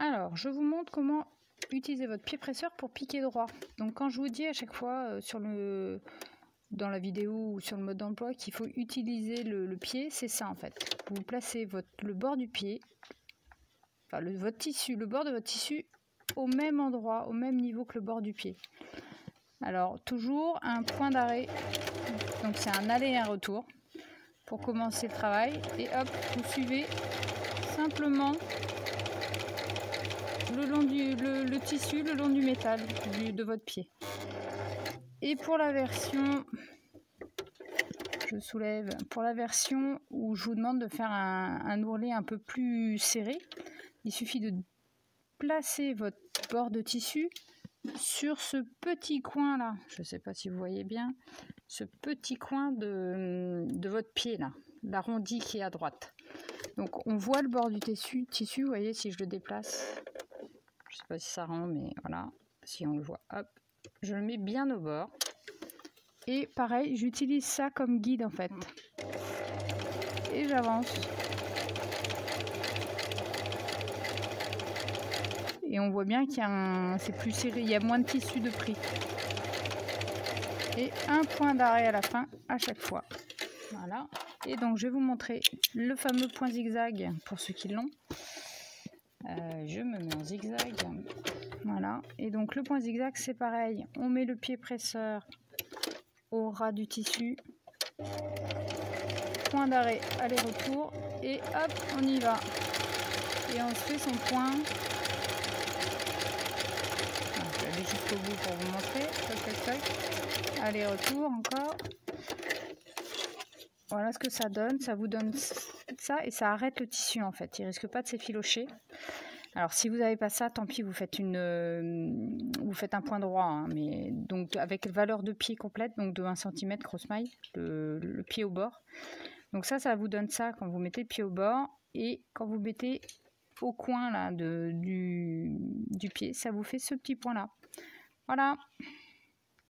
Alors, je vous montre comment utiliser votre pied presseur pour piquer droit. Donc quand je vous dis à chaque fois dans la vidéo ou sur le mode d'emploi qu'il faut utiliser le pied, c'est ça en fait. Vous placez le bord du pied, enfin le bord de votre tissu au même endroit, au même niveau que le bord du pied. Alors toujours un point d'arrêt, donc c'est un aller et un retour pour commencer le travail. Et hop, vous suivez simplement le long le tissu, le long du métal de votre pied. Et pour la version, je soulève, pour la version où je vous demande de faire un ourlet un peu plus serré, il suffit de placer votre bord de tissu sur ce petit coin là, je ne sais pas si vous voyez bien, ce petit coin de votre pied là, l'arrondi qui est à droite. Donc on voit le bord du tissu, vous voyez si je le déplace, je ne sais pas si ça rend, mais voilà, si on le voit, hop, je le mets bien au bord. Et pareil, j'utilise ça comme guide en fait. Et j'avance. Et on voit bien qu'il y a c'est plus serré, il y a moins de tissu de pris. Et un point d'arrêt à la fin, à chaque fois. Voilà. Et donc je vais vous montrer le fameux point zigzag pour ceux qui l'ont. Je me mets en zigzag. Voilà. Et donc le point zigzag, c'est pareil. On met le pied presseur au ras du tissu. Point d'arrêt, aller-retour. Et hop, on y va. Et on se fait son point. Je vais aller jusqu'au bout pour vous montrer. Toc, toc, toc. Aller-retour encore. Voilà ce que ça donne. Ça vous donne ça et ça arrête le tissu en fait. Il risque pas de s'effilocher. Alors si vous n'avez pas ça, tant pis, vous faites un point droit, hein, mais donc avec valeur de pied complète, donc de 1 cm cross-maille, le pied au bord. Donc ça vous donne ça quand vous mettez le pied au bord, et quand vous mettez au coin là du pied, ça vous fait ce petit point là. Voilà.